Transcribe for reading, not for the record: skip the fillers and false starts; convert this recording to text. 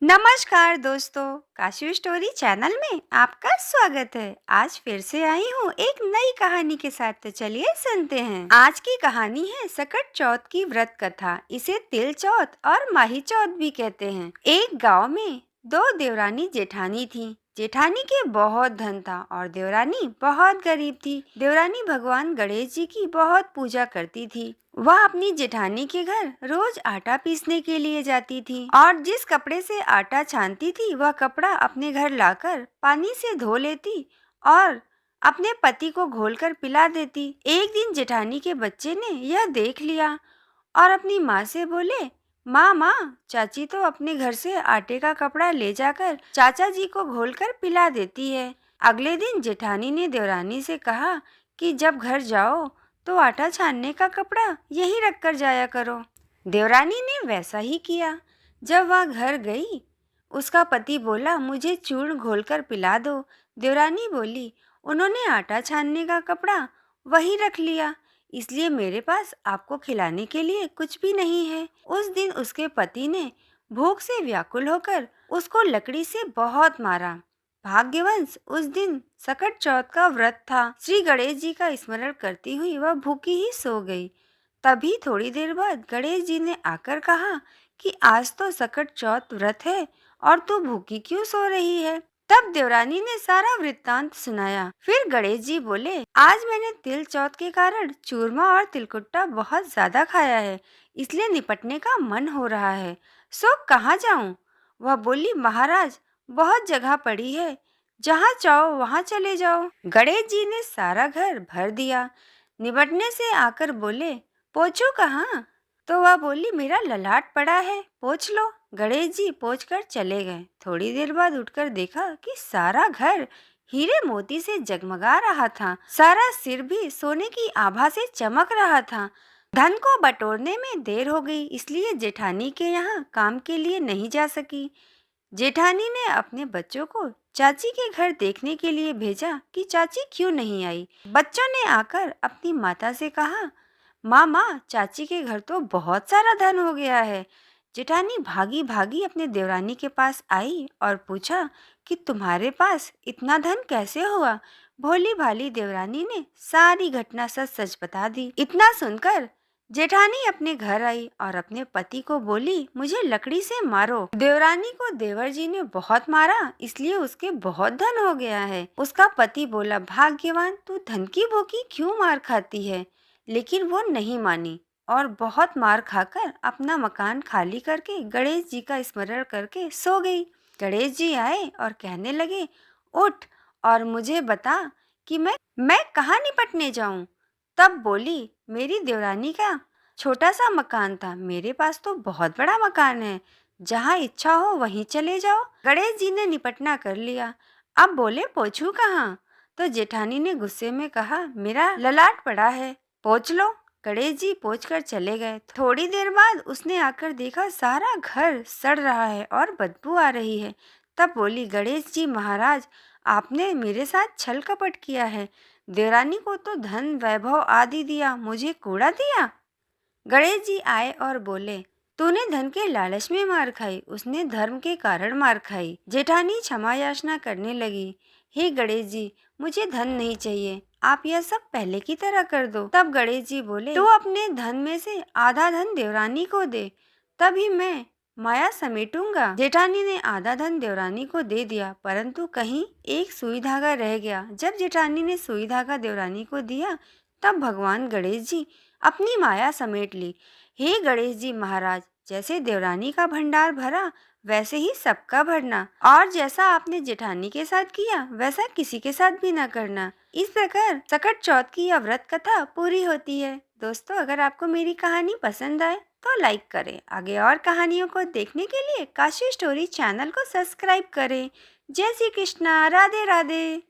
नमस्कार दोस्तों, Kashi story channel में आपका स्वागत है। आज फिर से आई हूँ एक नई कहानी के साथ, तो चलिए सुनते हैं। आज की कहानी है सकट चौथ की व्रत कथा। इसे तिल चौथ और माही चौथ भी कहते हैं। एक गांव में दो देवरानी जेठानी थी। जेठानी के बहुत धन था और देवरानी बहुत गरीब थी। देवरानी भगवान गणेश जी की बहुत पूजा करती थी। वह अपनी जेठानी के घर रोज आटा पीसने के लिए जाती थी और जिस कपड़े से आटा छानती थी वह कपड़ा अपने घर लाकर पानी से धो लेती और अपने पति को घोलकर पिला देती। एक दिन जेठानी के बच्चे ने यह देख लिया और अपनी माँ से बोले, माँ माँ, चाची तो अपने घर से आटे का कपड़ा ले जाकर चाचा जी को घोलकर पिला देती है। अगले दिन जेठानी ने देवरानी से कहा कि जब घर जाओ तो आटा छानने का कपड़ा यहीं रख कर जाया करो। देवरानी ने वैसा ही किया। जब वह घर गई, उसका पति बोला, मुझे चूर्ण घोलकर पिला दो। देवरानी बोली, उन्होंने आटा छानने का कपड़ा वहीं रख लिया, इसलिए मेरे पास आपको खिलाने के लिए कुछ भी नहीं है। उस दिन उसके पति ने भूख से व्याकुल होकर उसको लकड़ी से बहुत मारा। भाग्यवश उस दिन सकट चौथ का व्रत था। श्री गणेश जी का स्मरण करती हुई वह भूखी ही सो गई। तभी थोड़ी देर बाद गणेश जी ने आकर कहा कि आज तो सकट चौथ व्रत है और तू भूखी क्यों सो रही है। तब देवरानी ने सारा वृत्तांत सुनाया। फिर गणेश जी बोले, आज मैंने तिल चौथ के कारण चूरमा और तिलकुट्टा बहुत ज्यादा खाया है, इसलिए निपटने का मन हो रहा है। सो कहाँ जाऊं? वह बोली, महाराज, बहुत जगह पड़ी है, जहाँ चाहो वहाँ चले जाओ। गणेश जी ने सारा घर भर दिया। निपटने से आकर बोले, पोछू कहाँ? तो वह बोली, मेरा ललाट पड़ा है, पोछ लो। गणेश जी पोछ कर चले गए। थोड़ी देर बाद उठकर देखा कि सारा घर हीरे मोती से जगमगा रहा था। सारा सिर भी सोने की आभा से चमक रहा था। धन को बटोरने में देर हो गई, इसलिए जेठानी के यहाँ काम के लिए नहीं जा सकी। जेठानी ने अपने बच्चों को चाची के घर देखने के लिए भेजा कि चाची क्यों नहीं आई। बच्चों ने आकर अपनी माता से कहा, माँ माँ, चाची के घर तो बहुत सारा धन हो गया है। जेठानी भागी भागी अपने देवरानी के पास आई और पूछा कि तुम्हारे पास इतना धन कैसे हुआ। भोली भाली देवरानी ने सारी घटना सच सच बता दी। इतना सुनकर जेठानी अपने घर आई और अपने पति को बोली, मुझे लकड़ी से मारो। देवरानी को देवर जी ने बहुत मारा, इसलिए उसके बहुत धन हो गया है। उसका पति बोला, भाग्यवान, तू धन की भूखी क्यों मार खाती है। लेकिन वो नहीं मानी और बहुत मार खाकर अपना मकान खाली करके गणेश जी का स्मरण करके सो गई। गणेश जी आए और कहने लगे, उठ और मुझे बता कि मैं कहाँ निपटने जाऊं। तब बोली, मेरी देवरानी का छोटा सा मकान था, मेरे पास तो बहुत बड़ा मकान है, जहाँ इच्छा हो वहीं चले जाओ। गणेश जी ने निपटना कर लिया। अब बोले, पोछू कहाँ? तो जेठानी ने गुस्से में कहा, मेरा ललाट पड़ा है, पोछ लो। गणेश जी पोछ कर चले गए। थोड़ी देर बाद उसने आकर देखा सारा घर सड़ रहा है और बदबू आ रही है। तब बोली, गणेश जी महाराज, आपने मेरे साथ छल कपट किया है। देवरानी को तो धन वैभव आदि दिया, मुझे कूड़ा दिया। गणेश जी आए और बोले, तूने धन के लालच में मार खाई, उसने धर्म के कारण मार खाई। जेठानी क्षमा याचना करने लगी, हे गणेश जी, मुझे धन नहीं चाहिए, आप यह सब पहले की तरह कर दो। तब गणेश जी बोले, तू अपने धन में से आधा धन देवरानी को दे, तभी मैं माया समेटूंगा। जेठानी ने आधा धन देवरानी को दे दिया, परंतु कहीं एक सुई धागा रह गया। जब जेठानी ने सुई धागा देवरानी को दिया, तब भगवान गणेश जी अपनी माया समेट ली। हे गणेश जी महाराज, जैसे देवरानी का भंडार भरा, वैसे ही सबका भरना, और जैसा आपने जेठानी के साथ किया वैसा किसी के साथ भी न करना। इस प्रकार सकट चौथ की यह व्रत कथा पूरी होती है। दोस्तों, अगर आपको मेरी कहानी पसंद आए तो लाइक करें। आगे और कहानियों को देखने के लिए काशी स्टोरी चैनल को सब्सक्राइब करें। जय श्री कृष्णा, राधे राधे।